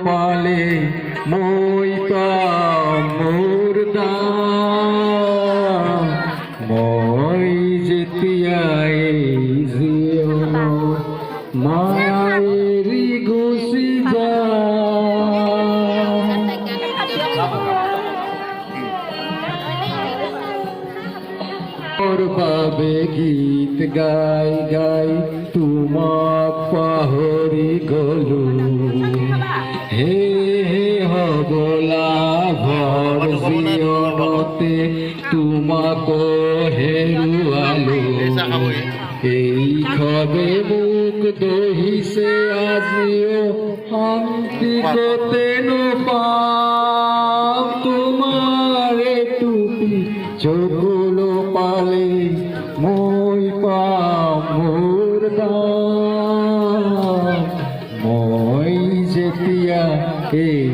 পালে মই মোর দাম মই যেতিয়াই জীবন মায়েরি গুচি তোর বাবে গীত গাই গাই তোমাক পাহৰি গলো হে হে হবলা ভৰ জীৱনতে তোমাক হেৰুৱালো এই খবে মোক দহিছে আজিও শান্তি কতে নোপাম তোমাৰে টুপি চকুলো পালে মই পাম মোৰ দাম মই যেতিয়া এই